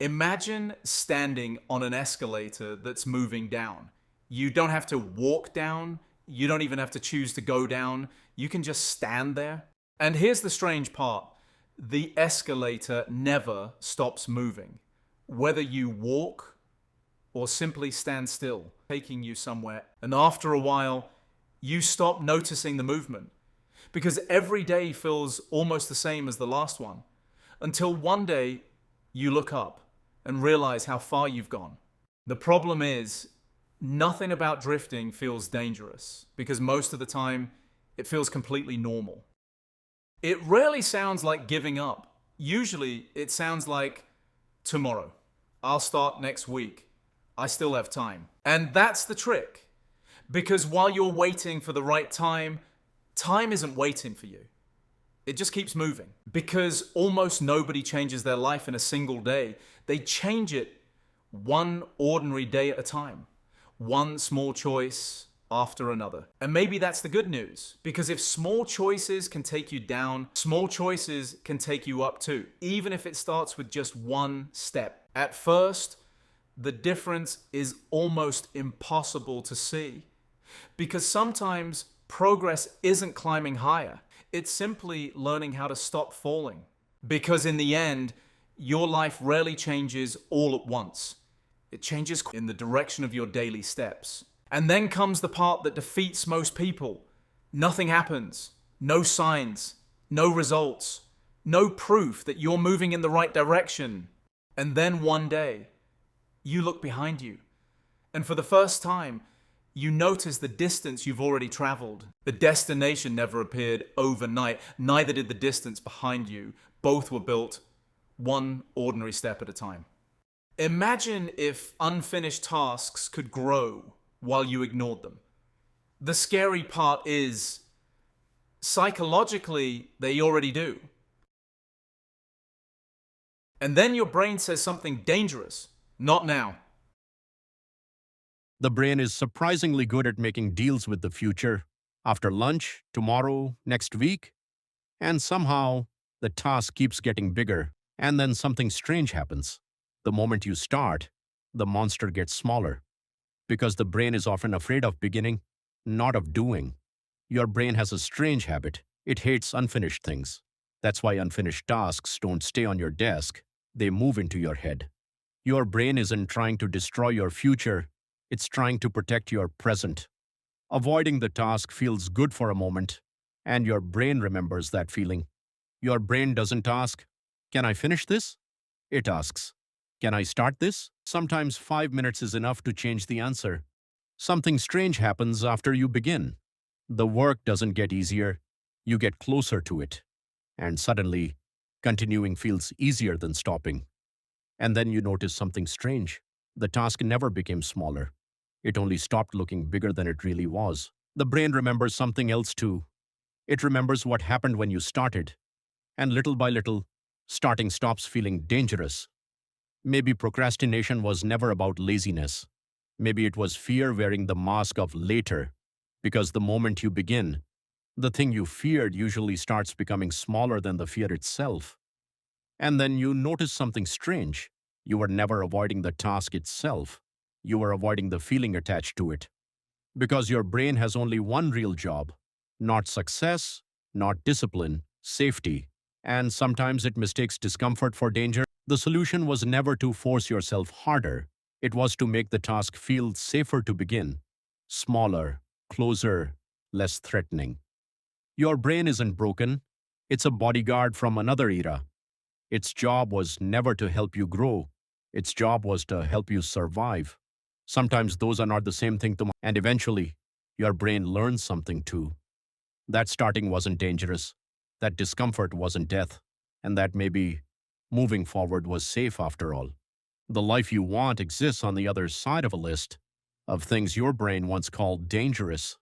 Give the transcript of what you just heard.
Imagine standing on an escalator that's moving down. You don't have to walk down, you don't even have to choose to go down, you can just stand there. And here's the strange part, the escalator never stops moving. Whether you walk or simply stand still, taking you somewhere. And after a while, you stop noticing the movement because every day feels almost the same as the last one. Until one day, you look up and realize how far you've gone. The problem is, nothing about drifting feels dangerous because most of the time, it feels completely normal. It rarely sounds like giving up. Usually, it sounds like tomorrow. I'll start next week. I still have time. And that's the trick. Because while you're waiting for the right time, time isn't waiting for you. It just keeps moving. Because almost nobody changes their life in a single day. They change it one ordinary day at a time. One small choice after another. And maybe that's the good news. Because if small choices can take you down, small choices can take you up too. Even if it starts with just one step. At first, the difference is almost impossible to see. Because sometimes progress isn't climbing higher. It's simply learning how to stop falling. Because in the end, your life rarely changes all at once. It changes in the direction of your daily steps. And then comes the part that defeats most people. Nothing happens. No signs. No results. No proof that you're moving in the right direction. And then one day, you look behind you. And for the first time, you notice the distance you've already traveled. The destination never appeared overnight, neither did the distance behind you. Both were built one ordinary step at a time. Imagine if unfinished tasks could grow while you ignored them. The scary part is, psychologically, they already do. And then your brain says something dangerous. Not now. The brain is surprisingly good at making deals with the future. After lunch, tomorrow, next week, and somehow the task keeps getting bigger, and then something strange happens. The moment you start, the monster gets smaller. Because the brain is often afraid of beginning, not of doing. Your brain has a strange habit. It hates unfinished things. That's why unfinished tasks don't stay on your desk. They move into your head. Your brain isn't trying to destroy your future. It's trying to protect your present. Avoiding the task feels good for a moment, and your brain remembers that feeling. Your brain doesn't ask, "Can I finish this?" It asks, "Can I start this?" Sometimes 5 minutes is enough to change the answer. Something strange happens after you begin. The work doesn't get easier, you get closer to it. And suddenly, continuing feels easier than stopping. And then you notice something strange. The task never became smaller. It only stopped looking bigger than it really was. The brain remembers something else too. It remembers what happened when you started. And little by little, starting stops feeling dangerous. Maybe procrastination was never about laziness. Maybe it was fear wearing the mask of later. Because the moment you begin, the thing you feared usually starts becoming smaller than the fear itself. And then you notice something strange. You were never avoiding the task itself. You were avoiding the feeling attached to it. Because your brain has only one real job. Not success, not discipline, safety. And sometimes it mistakes discomfort for danger. The solution was never to force yourself harder. It was to make the task feel safer to begin. Smaller, closer, less threatening. Your brain isn't broken. It's a bodyguard from another era. Its job was never to help you grow. Its job was to help you survive. Sometimes those are not the same thing and eventually, your brain learns something too. That starting wasn't dangerous. That discomfort wasn't death. And that maybe moving forward was safe after all. The life you want exists on the other side of a list of things your brain once called dangerous.